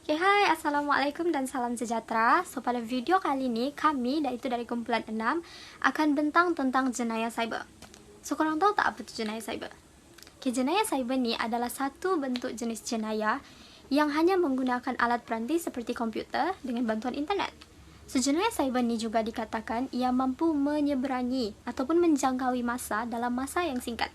Okay, hai, Assalamualaikum dan salam sejahtera. So, pada video kali ini, kami, iaitu dari kumpulan 6, akan bentang tentang jenayah cyber. So, korang tahu tak apa tu jenayah cyber? Okay, jenayah cyber ni adalah satu bentuk jenis jenayah yang hanya menggunakan alat peranti seperti komputer dengan bantuan internet. So, jenayah cyber ni juga dikatakan ia mampu menyeberangi ataupun menjangkaui masa dalam masa yang singkat.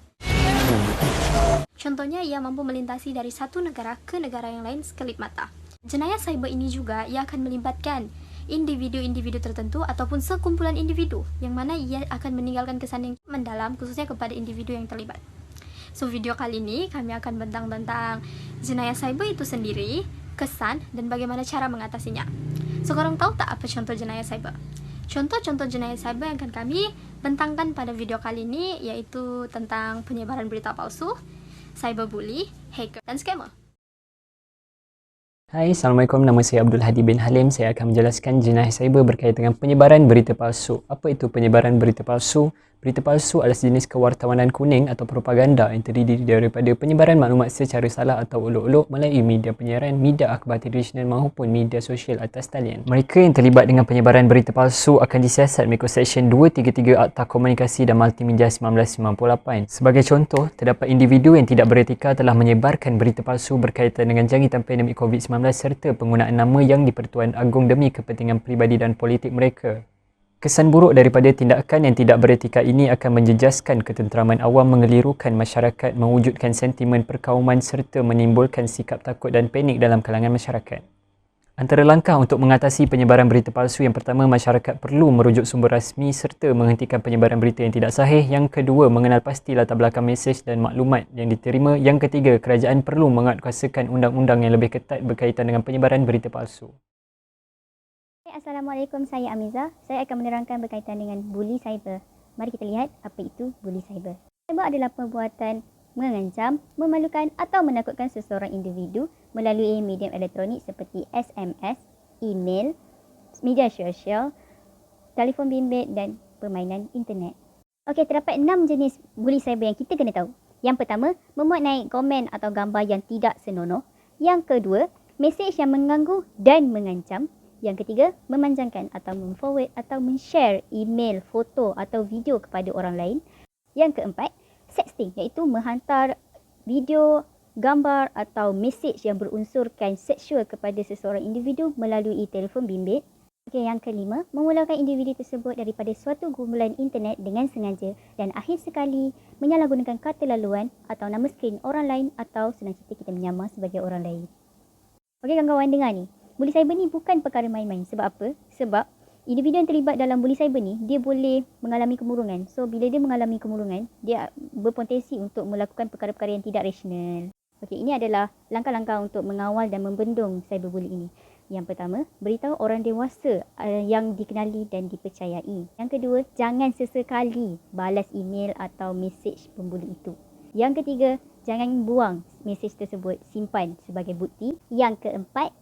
Contohnya, ia mampu melintasi dari satu negara ke negara yang lain sekelip mata. Jenayah cyber ini juga ia akan melibatkan individu-individu tertentu ataupun sekumpulan individu yang mana ia akan meninggalkan kesan yang mendalam khususnya kepada individu yang terlibat. So, video kali ini kami akan bentang tentang jenayah cyber itu sendiri, kesan dan bagaimana cara mengatasinya. So, korang tahu tak apa contoh jenayah cyber? Contoh-contoh jenayah cyber yang akan kami bentangkan pada video kali ini iaitu tentang penyebaran berita palsu, cyberbully, hacker dan scammer. Hai, Assalamualaikum. Nama saya Abdul Hadi bin Halim. Saya akan menjelaskan jenayah cyber berkaitan dengan penyebaran berita palsu. Apa itu penyebaran berita palsu? Berita palsu adalah sejenis kewartawanan kuning atau propaganda yang terdiri daripada penyebaran maklumat secara salah atau olok-olok melalui media penyiaran, media akhbar tradisional maupun media sosial atas talian. Mereka yang terlibat dengan penyebaran berita palsu akan disiasat mengikut Seksyen 233 Akta Komunikasi dan Multimedia 1998. Sebagai contoh, terdapat individu yang tidak beretika telah menyebarkan berita palsu berkaitan dengan jangkitan pandemik COVID-19 serta penggunaan nama yang di-Pertuan Agong demi kepentingan peribadi dan politik mereka. Kesan buruk daripada tindakan yang tidak beretika ini akan menjejaskan ketenteraman awam, mengelirukan masyarakat, mewujudkan sentimen perkauman serta menimbulkan sikap takut dan panik dalam kalangan masyarakat. Antara langkah untuk mengatasi penyebaran berita palsu, yang pertama, masyarakat perlu merujuk sumber rasmi serta menghentikan penyebaran berita yang tidak sahih. Yang kedua, mengenal pasti latar belakang mesej dan maklumat yang diterima. Yang ketiga, kerajaan perlu menguatkuasakan undang-undang yang lebih ketat berkaitan dengan penyebaran berita palsu. Assalamualaikum, saya Amiza. Saya akan menerangkan berkaitan dengan bully cyber. Mari kita lihat apa itu bully cyber. Cyber adalah perbuatan mengancam, memalukan atau menakutkan seseorang individu melalui medium elektronik seperti SMS, email, media sosial, telefon bimbit dan permainan internet. Okey, terdapat 6 jenis bully cyber yang kita kena tahu. Yang pertama, memuat naik komen atau gambar yang tidak senonoh. Yang kedua, mesej yang mengganggu dan mengancam. Yang ketiga, memanjangkan atau memforward atau men-share email, foto atau video kepada orang lain. Yang keempat, sexting, iaitu menghantar video, gambar atau mesej yang berunsurkan seksual kepada seseorang individu melalui telefon bimbit. Okey, yang kelima, memulaukan individu tersebut daripada suatu kumpulan internet dengan sengaja. Dan akhir sekali, menyalahgunakan kata laluan atau nama skrin orang lain atau senang cerita kita menyamar sebagai orang lain. Okey, kawan-kawan dengar ni. Bully cyber ni bukan perkara main-main. Sebab apa? Sebab individu yang terlibat dalam bully cyber ni, dia boleh mengalami kemurungan. So, bila dia mengalami kemurungan, dia berpotensi untuk melakukan perkara-perkara yang tidak rasional. Okey, ini adalah langkah-langkah untuk mengawal dan membendung cyberbully ini. Yang pertama, beritahu orang dewasa yang dikenali dan dipercayai. Yang kedua, jangan sesekali balas email atau mesej pembuli itu. Yang ketiga, jangan buang mesej tersebut, simpan sebagai bukti. Yang keempat,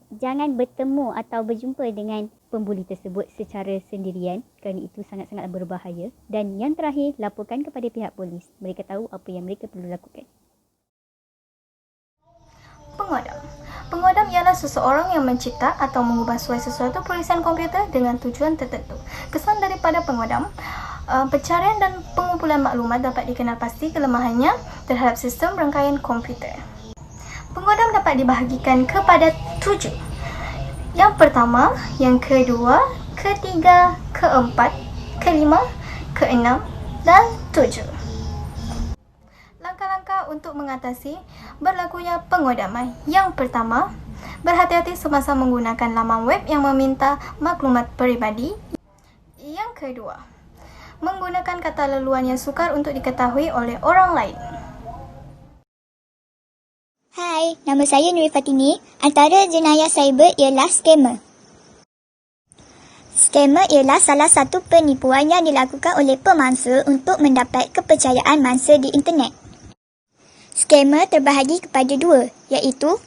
jangan bertemu atau berjumpa dengan pembuli tersebut secara sendirian kerana itu sangat-sangat berbahaya. Dan yang terakhir, laporkan kepada pihak polis. Mereka tahu apa yang mereka perlu lakukan. Pengodam. Pengodam ialah seseorang yang mencipta atau mengubah sesuatu tulisan komputer dengan tujuan tertentu. Kesan daripada pengodam, pencarian dan pengumpulan maklumat dapat dikenal pasti kelemahannya terhadap sistem rangkaian komputer. Pengodam dapat dibahagikan kepada 7. Yang pertama, yang kedua, ketiga, keempat, kelima, keenam dan 7. Langkah-langkah untuk mengatasi berlakunya pengodaman. Yang pertama, berhati-hati semasa menggunakan laman web yang meminta maklumat peribadi. Yang kedua, menggunakan kata laluan yang sukar untuk diketahui oleh orang lain. Hai, nama saya Nuri Fatini. Antara jenayah cyber ialah scammer. Scammer ialah salah satu penipuan yang dilakukan oleh pemangsa untuk mendapat kepercayaan mangsa di internet. Scammer terbahagi kepada 2, iaitu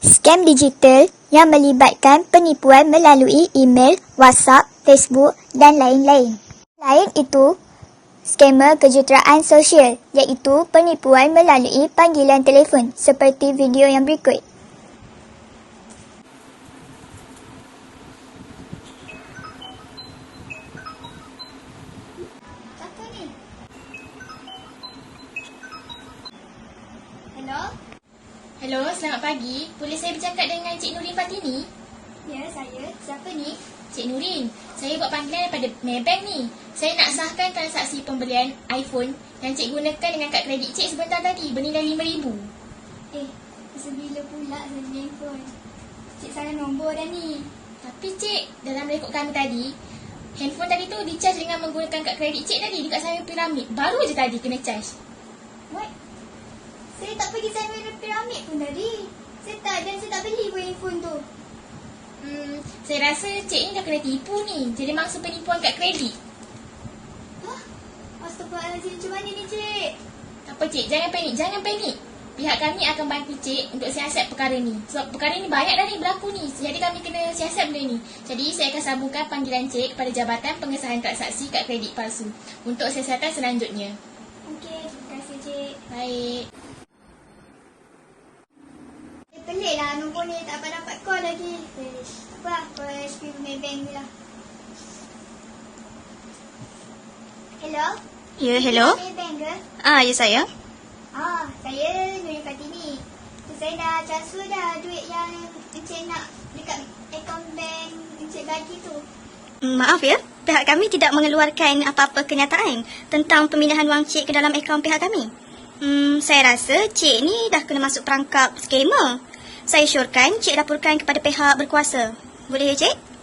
scam digital yang melibatkan penipuan melalui email, WhatsApp, Facebook dan lain-lain. Selain itu, Skema kejuruteraan sosial iaitu penipuan melalui panggilan telefon seperti video yang berikut. pagi. Boleh saya bercakap dengan Cik Nurin Fatini? Ya, saya. Siapa ni? Cik Nurin, saya buat panggilan daripada Maybank ni. Saya nak sahkan transaksi pembelian iPhone yang cik gunakan dengan kad kredit cik sebentar tadi bernilai RM5,000. Sebila pula saya beli handphone. Cik salah nombor dah ni. Tapi cik, dalam rekod kami tadi, handphone tadi tu di-charge dengan menggunakan kad kredit cik tadi dekat Samuel Pyramid. Baru je tadi kena charge. What? Saya tak pergi Samuel Pyramid pun tadi. Saya tak beli pun handphone tu. Saya rasa cik ni dah kena tipu ni. Jadi mangsa penipuan kad kredit. Astaghfirullahaladzim, macam mana ni cik? Tak apa cik, jangan panik. Pihak kami akan bantu cik untuk siasat perkara ni. Sebab perkara ni banyak dah ni berlaku ni. Jadi kami kena siasat benda ni. Jadi saya akan sambungkan panggilan cik kepada Jabatan Pengesahan Transaksi Kad Kredit Palsu untuk siasatan selanjutnya. Okey, terima kasih cik. Baik. Pelik lah nombor ni tak dapat call lagi. Tak apa, HP Maybank ni lah. Hello? Ya, hello. Maybank ke? Ya saya. Saya Nurin Fatini. Saya dah transfer dah duit yang Encik nak dekat akaun bank Encik bagi tu. Maaf ya, pihak kami tidak mengeluarkan apa-apa kenyataan tentang pemindahan wang cik ke dalam akaun pihak kami. Saya rasa cik ni dah kena masuk perangkap skamer. Saya syorkan cik laporkan kepada pihak berkuasa. Boleh ya cik?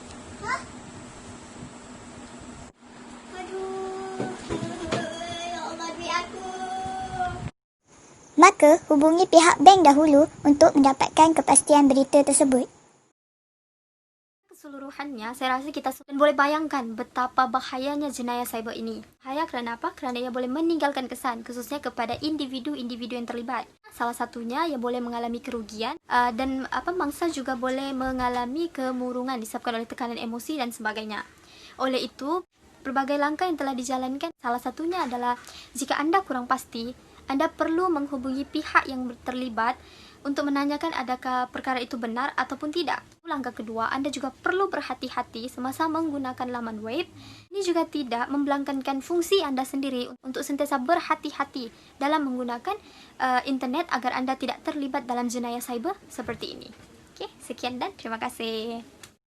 Maka, hubungi pihak bank dahulu untuk mendapatkan kepastian berita tersebut. Keseluruhannya, saya rasa kita boleh bayangkan betapa bahayanya jenayah cyber ini. Bahaya kerana apa? Kerana ia boleh meninggalkan kesan, khususnya kepada individu-individu yang terlibat. Salah satunya, ia boleh mengalami kerugian dan mangsa juga boleh mengalami kemurungan disebabkan oleh tekanan emosi dan sebagainya. Oleh itu, berbagai langkah yang telah dijalankan, salah satunya adalah jika anda kurang pasti, anda perlu menghubungi pihak yang terlibat untuk menanyakan adakah perkara itu benar ataupun tidak. Langkah kedua, anda juga perlu berhati-hati semasa menggunakan laman web. Ini juga tidak membelangkankan fungsi anda sendiri untuk sentiasa berhati-hati dalam menggunakan internet agar anda tidak terlibat dalam jenayah cyber seperti ini. Okey, sekian dan terima kasih.